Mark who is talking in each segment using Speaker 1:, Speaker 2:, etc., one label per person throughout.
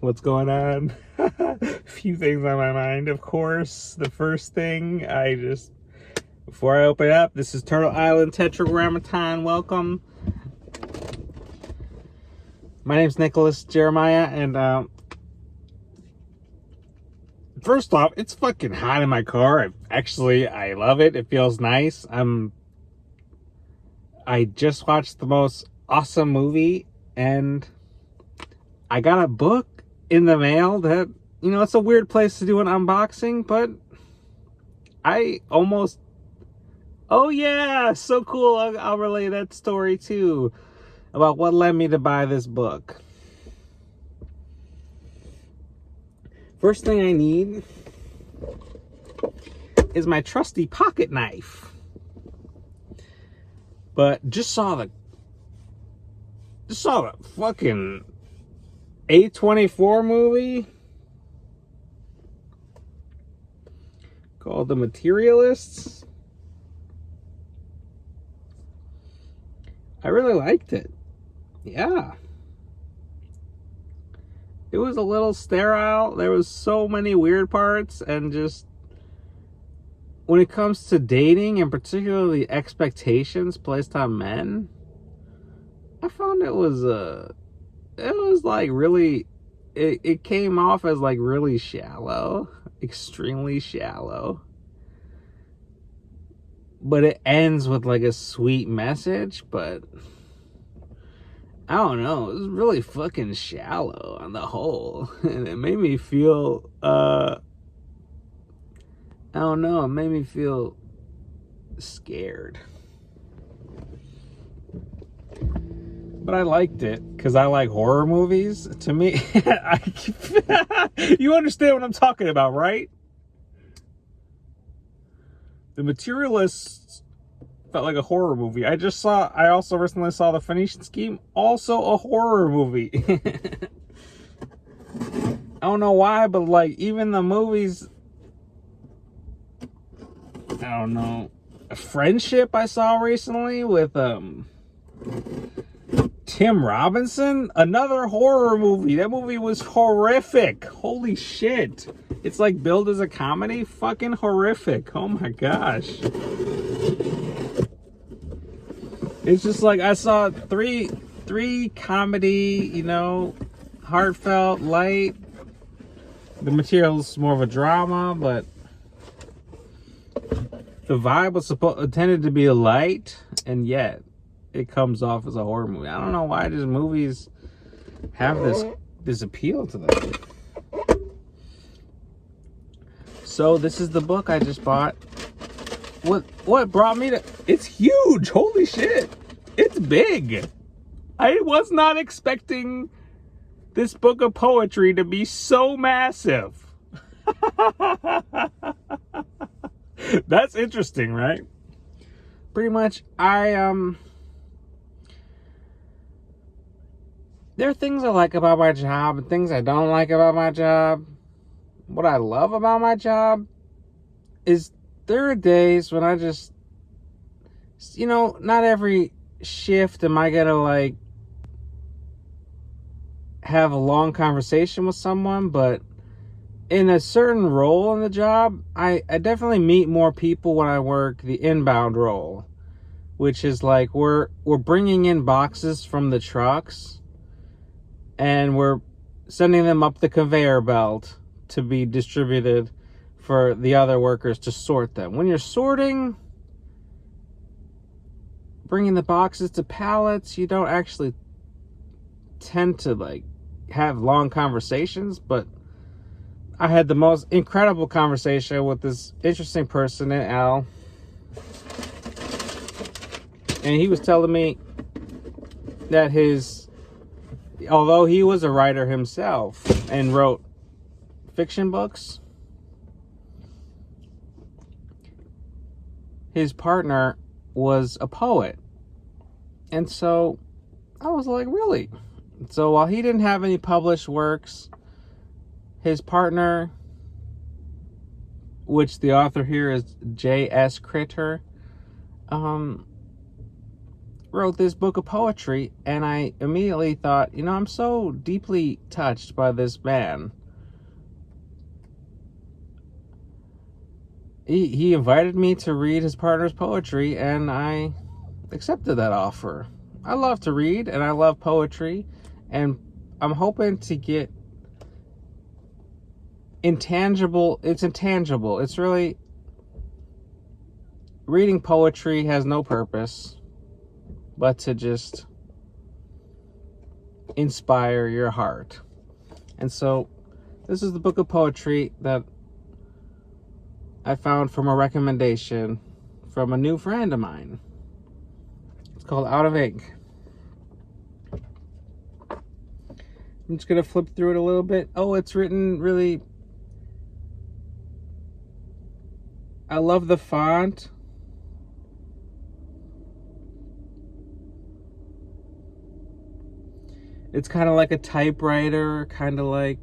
Speaker 1: what's going on? A few things on my mind, of course. The first thing, before I open it up, this is Turtle Island Tetragrammaton. Welcome. My name's Nicholas Jeremiah, and first off, it's fucking hot in my car. I love it. It feels nice. I just watched the most awesome movie, and I got a book in the mail that, it's a weird place to do an unboxing, but oh yeah, so cool. I'll relay that story too, about what led me to buy this book. First thing I need is my trusty pocket knife. But just saw the fucking A24 movie called The Materialists. I really liked it. Yeah. It was a little sterile. There was so many weird parts, and just when it comes to dating, and particularly expectations placed on men, I found it was like really, it came off as like really shallow, extremely shallow. But it ends with like a sweet message, but I don't know, it was really fucking shallow on the whole. And it made me feel, I don't know, it made me feel scared. But I liked it because I like horror movies. To me, you understand what I'm talking about, right? The Materialists felt like a horror movie. I also recently saw The Phoenician Scheme, also a horror movie. I don't know why, but like even the movies, I don't know, Friendship I saw recently with Tim Robinson, another horror movie. That movie was horrific. Holy shit. It's like billed as a comedy, fucking horrific. Oh my gosh. It's just like I saw three comedy, heartfelt, light. The Material is more of a drama, but the vibe was intended to be light, and yet it comes off as a horror movie. I don't know why these movies have this appeal to them. So this is the book I just bought. What brought me to... It's huge. Holy shit. It's big. I was not expecting this book of poetry to be so massive. That's interesting, right? Pretty much, there are things I like about my job and things I don't like about my job. What I love about my job is there are days when I just, not every shift am I gonna like have a long conversation with someone, but in a certain role in the job, I definitely meet more people when I work the inbound role, which is like we're bringing in boxes from the trucks and we're sending them up the conveyor belt to be distributed for the other workers to sort them. When you're sorting, bringing the boxes to pallets, you don't actually tend to like have long conversations, but I had the most incredible conversation with this interesting person in Al, and he was telling me that although he was a writer himself and wrote fiction books, his partner was a poet. And so I was like, really? So while he didn't have any published works, his partner, which the author here is J.S. Critter, wrote this book of poetry, and I immediately thought, you know, I'm so deeply touched by this man. He invited me to read his partner's poetry, and I accepted that offer. I love to read, and I love poetry, and I'm hoping to get intangible. It's intangible. It's really, reading poetry has no purpose but to just inspire your heart. And so this is the book of poetry that I found from a recommendation from a new friend of mine. It's called Out of Ink. I'm just gonna flip through it a little bit. Oh, it's written really, I love the font. It's kind of like a typewriter, kind of like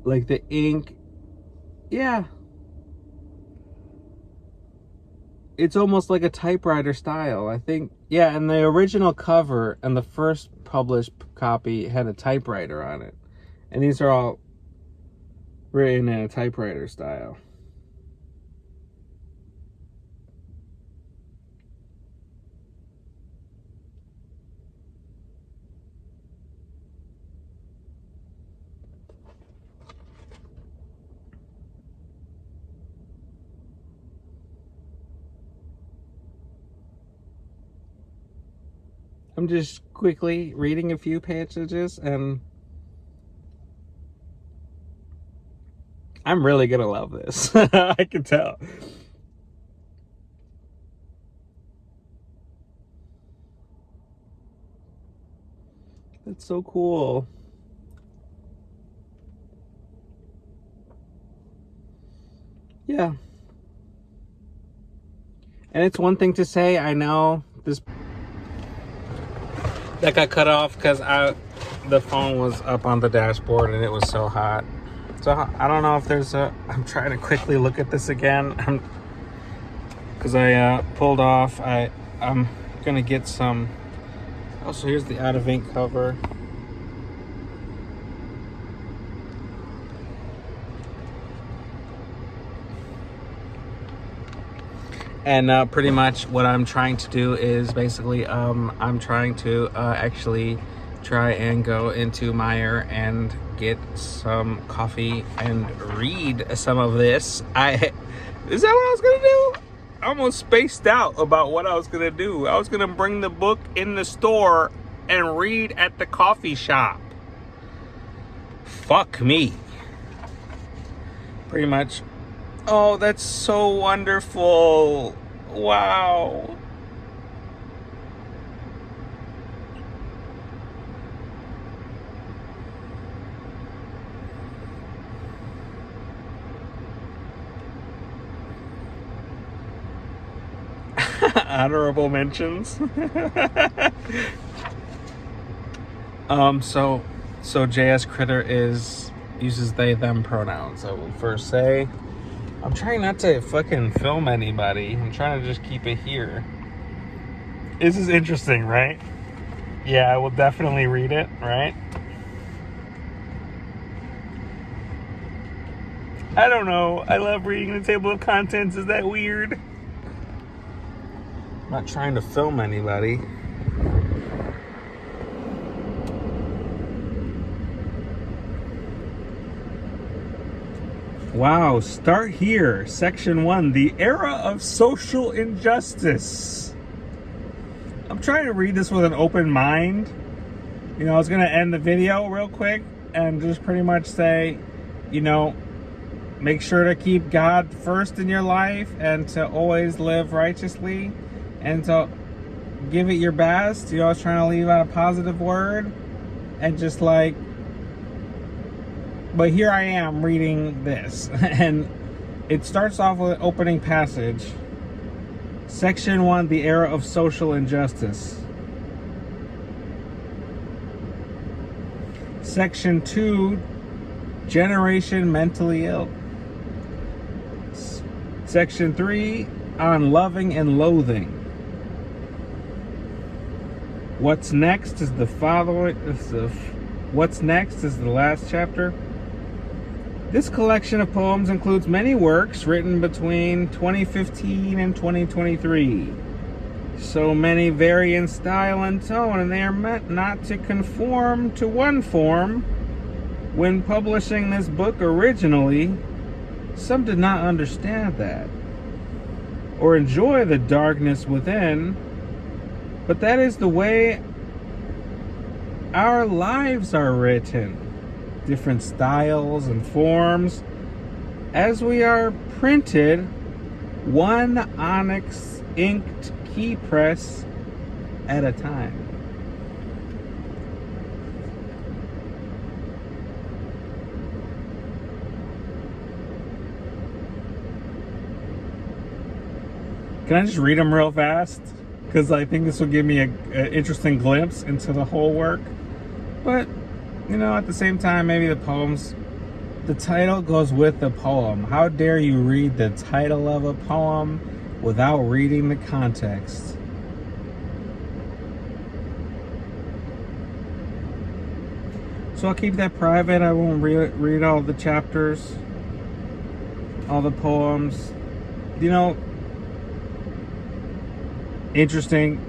Speaker 1: the ink. Yeah. It's almost like a typewriter style, I think. Yeah, and the original cover and the first published copy had a typewriter on it. And these are all written in a typewriter style. I'm just quickly reading a few passages, and I'm really gonna love this. I can tell. That's so cool. Yeah. And it's one thing to say, I know this that got cut off because the phone was up on the dashboard and it was so hot. So I don't know if there's I'm trying to quickly look at this again. Because I pulled off. I'm gonna get some. Oh, so here's the Out of Ink cover. And pretty much what I'm trying to do is basically, I'm trying to actually try and go into Meijer and get some coffee and read some of this. Is that what I was gonna do? I almost spaced out about what I was gonna do. I was gonna bring the book in the store and read at the coffee shop. Fuck me. Pretty much. Oh, that's so wonderful. Wow. Honorable mentions. So JS Critter uses they them pronouns. I will first say, I'm trying not to fucking film anybody. I'm trying to just keep it here. This is interesting, right? Yeah, I will definitely read it, right? I don't know. I love reading the table of contents. Is that weird? I'm not trying to film anybody. Wow, start here. Section 1, the era of social injustice. I'm trying to read this with an open mind. You know, I was going to end the video real quick and just pretty much say, you know, make sure to keep God first in your life and to always live righteously and to give it your best. You know, I was trying to leave out a positive word and just like, but here I am reading this, and it starts off with an opening passage. Section 1, the era of social injustice. Section 2, generation mentally ill. Section 3, on loving and loathing. What's next is the last chapter. This collection of poems includes many works written between 2015 and 2023. So many vary in style and tone, and they are meant not to conform to one form. When publishing this book originally, some did not understand that or enjoy the darkness within, but that is the way our lives are written. Different styles and forms as we are printed, one onyx inked key press at a time. Can I just read them real fast? Because I think this will give me an interesting glimpse into the whole work. But, at the same time, maybe the title goes with the poem. How dare you read the title of a poem without reading the context? So I'll keep that private. I won't read all the chapters, all the poems. Interesting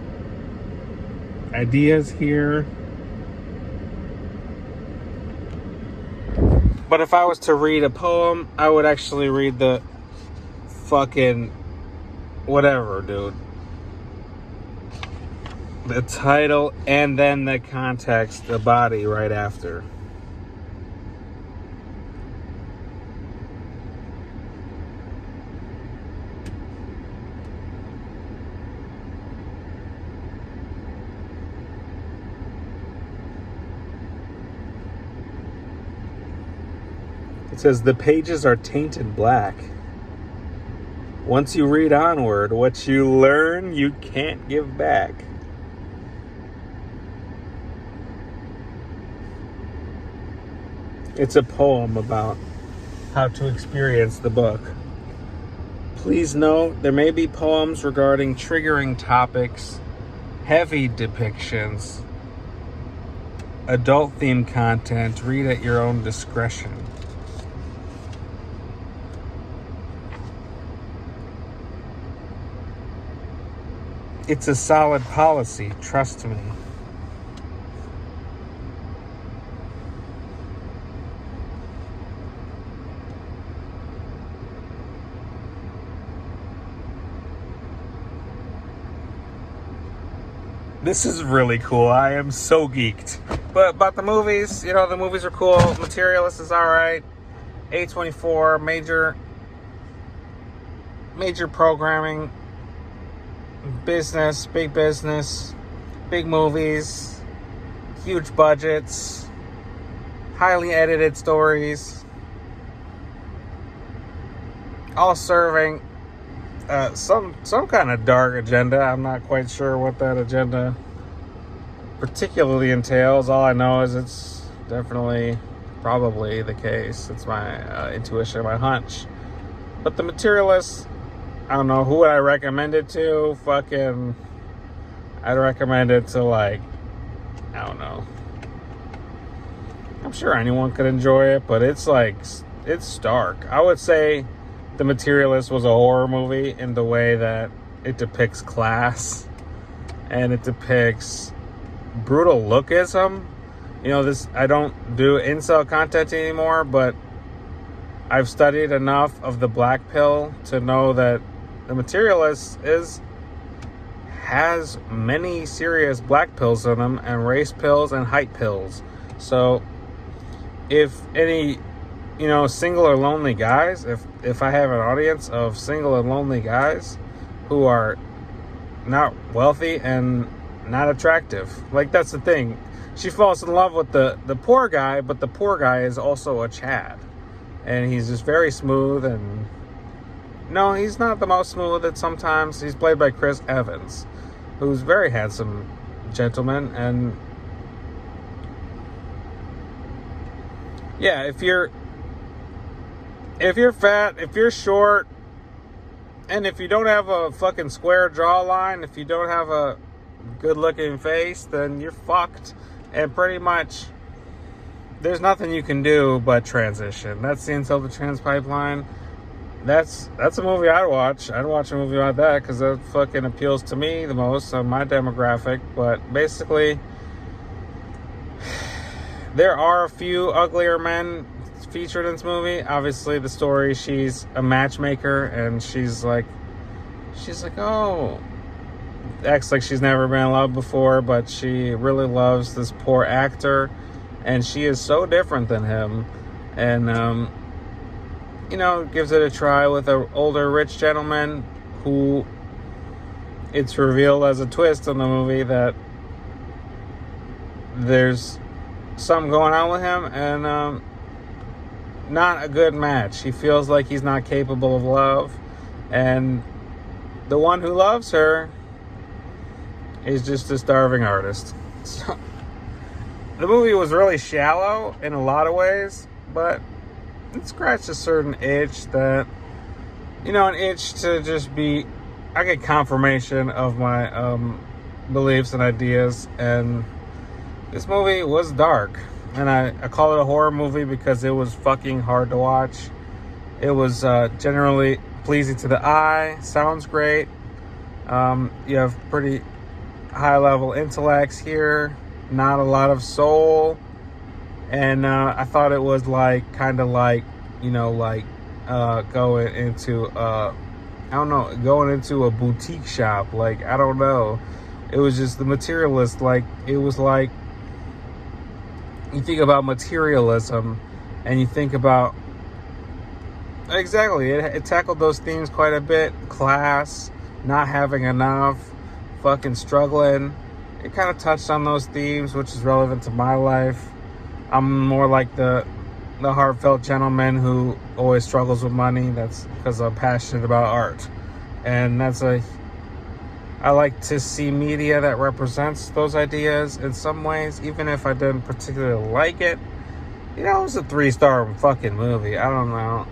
Speaker 1: ideas here. But if I was to read a poem, I would actually read the fucking whatever, dude. The title and then the context, the body right after. It says, the pages are tainted black. Once you read onward, what you learn, you can't give back. It's a poem about how to experience the book. Please note, there may be poems regarding triggering topics, heavy depictions, adult-themed content. Read at your own discretion. It's a solid policy, trust me. This is really cool. I am so geeked. But about the movies, the movies are cool. Materialist is alright. A24, major programming. Business, big movies, huge budgets, highly edited stories, all serving some kind of dark agenda. I'm not quite sure what that agenda particularly entails. All I know is it's definitely probably the case. It's my intuition, my hunch. But The Materialist, I don't know, who would I recommend it to? I'd recommend it to, I don't know. I'm sure anyone could enjoy it, but it's stark. I would say The Materialist was a horror movie in the way that it depicts class and it depicts brutal lookism. I don't do incel content anymore, but I've studied enough of the black pill to know that The Materialist has many serious black pills in them, and race pills and height pills. So if any, single or lonely guys, if I have an audience of single and lonely guys who are not wealthy and not attractive, that's the thing. She falls in love with the poor guy, but the poor guy is also a Chad. And he's just very smooth, and no, he's not the most smooth at sometimes. He's played by Chris Evans, who's a very handsome gentleman. And yeah, if you're fat, if you're short, And if you don't have a fucking square jawline, if you don't have a good looking face, then you're fucked. And pretty much there's nothing you can do but transition. That's the Until the Trans Pipeline. That's a movie I'd watch. I'd watch a movie about that because that fucking appeals to me the most on my demographic. But basically, there are a few uglier men featured in this movie. Obviously, the story, she's a matchmaker and she's like, oh, acts like she's never been in love before, but she really loves this poor actor, and she is so different than him, and gives it a try with an older rich gentleman who, it's revealed as a twist in the movie that there's something going on with him, and not a good match. He feels like he's not capable of love, and the one who loves her is just a starving artist. So, the movie was really shallow in a lot of ways, but it scratched a certain itch that, an itch to just be, I get confirmation of my beliefs and ideas, and this movie was dark. And I call it a horror movie because it was fucking hard to watch. It was generally pleasing to the eye, sounds great. You have pretty high level intellects here, not a lot of soul. And I thought it was going into a boutique shop. Like, I don't know. It was just the materialist. Like, it was like, you think about materialism and you think about, exactly, it tackled those themes quite a bit. Class, not having enough, fucking struggling. It kind of touched on those themes, which is relevant to my life. I'm more like the heartfelt gentleman who always struggles with money. That's because I'm passionate about art. And I like to see media that represents those ideas in some ways, even if I didn't particularly like it. It was a 3-star fucking movie. I don't know.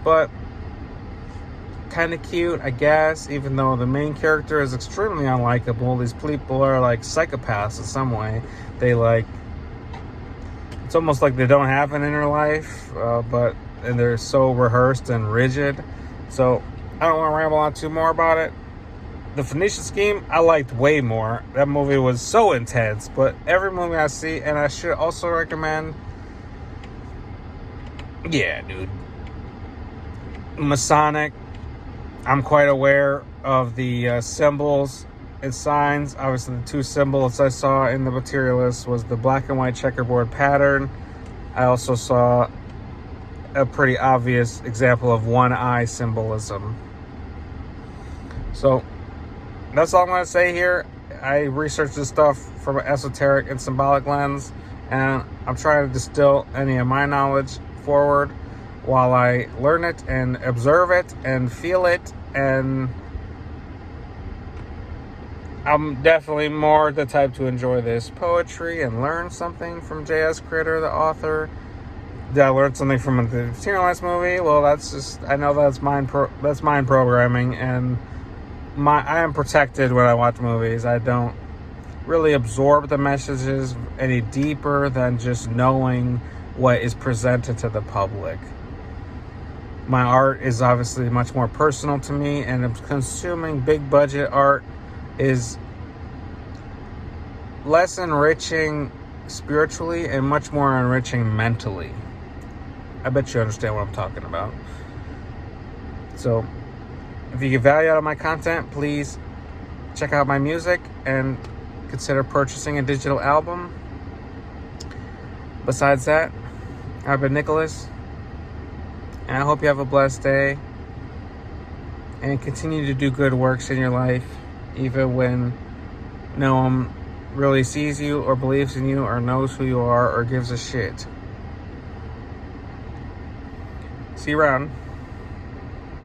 Speaker 1: But kind of cute, I guess, even though the main character is extremely unlikable. These people are like psychopaths in some way. It's almost like they don't have an inner life, and they're so rehearsed and rigid. So I don't want to ramble on too more about it. The Phoenician Scheme, I liked way more. That movie was so intense. But every movie I see, and I should also recommend, yeah, dude, Masonic. I'm quite aware of the symbols and signs. Obviously, the two symbols I saw in the Materialist was the black and white checkerboard pattern. I also saw a pretty obvious example of one eye symbolism. So that's all I'm going to say here. I researched this stuff from an esoteric and symbolic lens, and I'm trying to distill any of my knowledge forward while I learn it and observe it and feel it. And I'm definitely more the type to enjoy this poetry and learn something from J.S. Critter, the author. Did I learn something from the Materialist movie? Well, I know that's mind programming, and I am protected when I watch movies. I don't really absorb the messages any deeper than just knowing what is presented to the public. My art is obviously much more personal to me, and consuming big budget art is less enriching spiritually and much more enriching mentally. I bet you understand what I'm talking about. So, if you get value out of my content, please check out my music and consider purchasing a digital album. Besides that, I've been Nicholas, and I hope you have a blessed day and continue to do good works in your life, even when no one really sees you or believes in you or knows who you are or gives a shit. See you around.